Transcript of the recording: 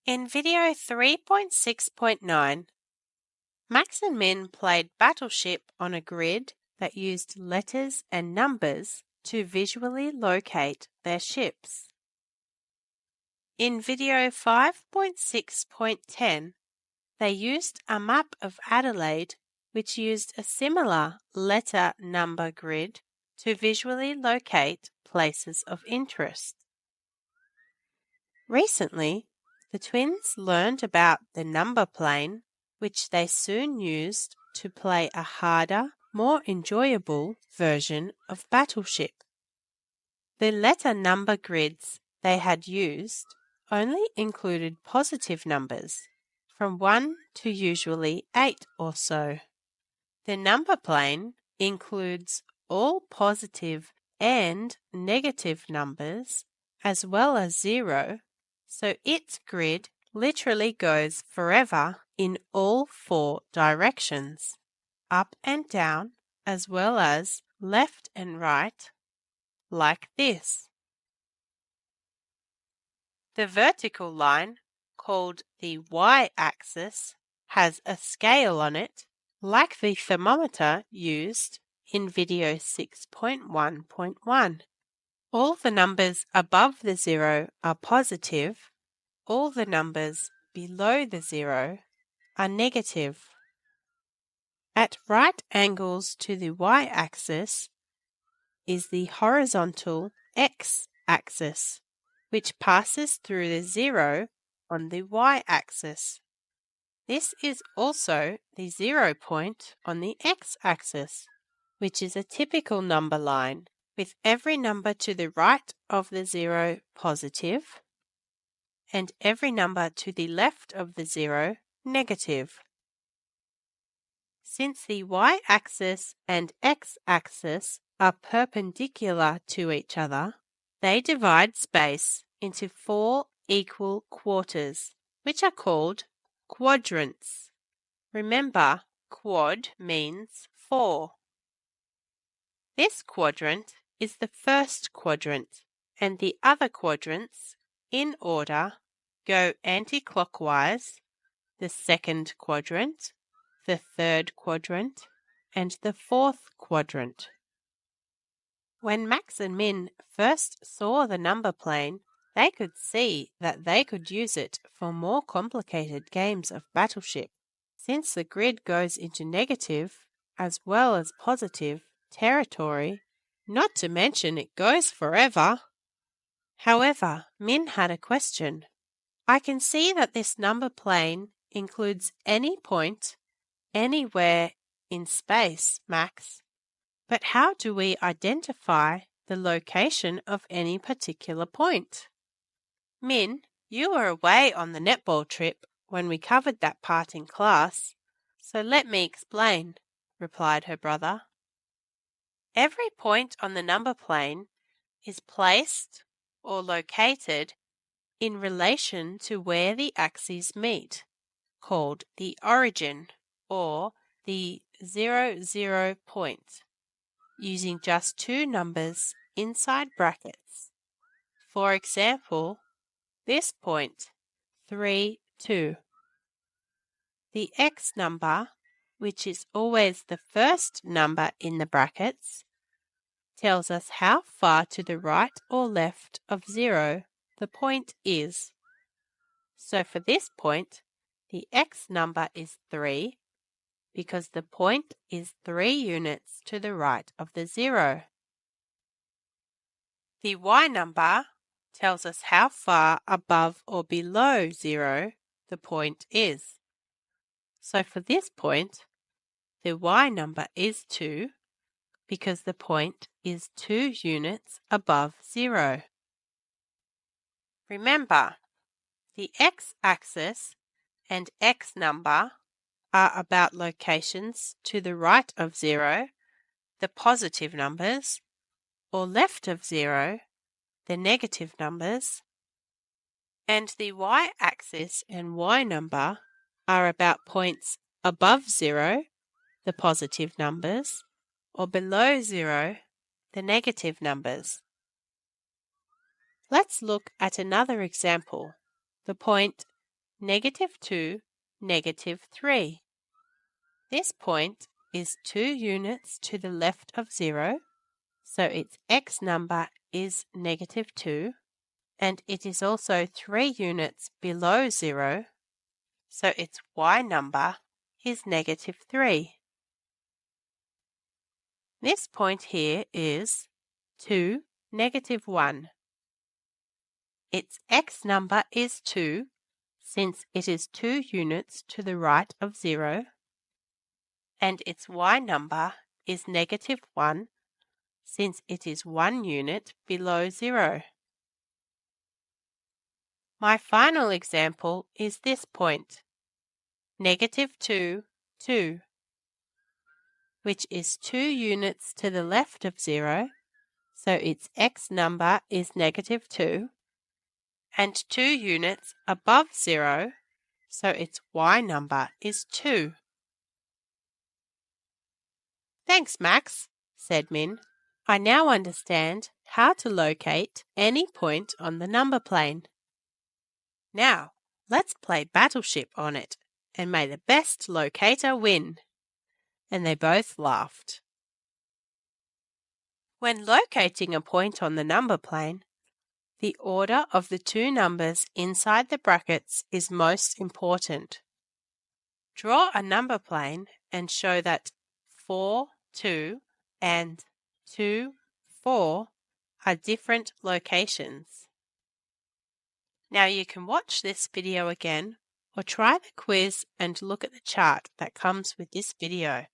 In video 3.6.9, Max and Min played Battleship on a grid that used letters and numbers to visually locate their ships. In video 5.6.10, they used a map of Adelaide which used a similar letter-number grid to visually locate places of interest. Recently, the twins learned about the number plane, which they soon used to play a harder, more enjoyable version of Battleship. The letter number grids they had used only included positive numbers, from 1 to usually 8 or so. The number plane includes all positive and negative numbers as well as 0, so its grid literally goes forever in all 4 directions, up and down as well as left and right, like this. The vertical line, called the y-axis, has a scale on it, like the thermometer used in video 6.1.1. All the numbers above the 0 are positive, all the numbers below the 0 are negative. At right angles to the y-axis is the horizontal x-axis, which passes through the 0 on the y-axis. This is also the 0 point on the x-axis, which is a typical number line, with every number to the right of the 0 positive and every number to the left of the 0 negative. Since the y-axis and x-axis are perpendicular to each other, they divide space into 4 equal quarters, which are called quadrants. Remember, quad means 4. This quadrant is the first quadrant, and the other quadrants, in order, go anti-clockwise: the second quadrant, the third quadrant, and the fourth quadrant. When Max and Min first saw the number plane, they could see that they could use it for more complicated games of Battleship, since the grid goes into negative as well as positive territory, not to mention it goes forever. However, Min had a question. I can see that this number plane includes any point anywhere in space, Max. But how do we identify the location of any particular point? Min, you were away on the netball trip when we covered that part in class, so let me explain, replied her brother. Every point on the number plane is placed or located in relation to where the axes meet, called the origin or the 0, point, using just 2 numbers inside brackets. For example, this point, 3, 2. The x number, which is always the first number in the brackets, tells us how far to the right or left of 0 the point is. So for this point, the x number is 3 because the point is 3 units to the right of the 0. The y number tells us how far above or below 0 the point is. So for this point, the y number is 2 because the point is 2 units above 0. Remember, the x-axis and x number are about locations to the right of 0, the positive numbers, or left of 0, the negative numbers, and the y-axis and y number are about points above 0, the positive numbers, or below 0, the negative numbers. Let's look at another example, the point -2, -3. This point is 2 units to the left of 0, so its x number is -2, and it is also 3 units below 0, so its y number is -3. This point here is 2, -1. Its x number is 2, since it is 2 units to the right of 0, and its y number is -1, since it is 1 unit below 0. My final example is this point, -2, 2, which is 2 units to the left of 0, so its x number is -2, and 2 units above 0, so its y number is 2. Thanks, Max, said Min. I now understand how to locate any point on the number plane. Now, let's play Battleship on it, and may the best locator win. And they both laughed. When locating a point on the number plane, the order of the two numbers inside the brackets is most important. Draw a number plane and show that 4, 2 and 2, 4 are different locations. Now you can watch this video again or try the quiz and look at the chart that comes with this video.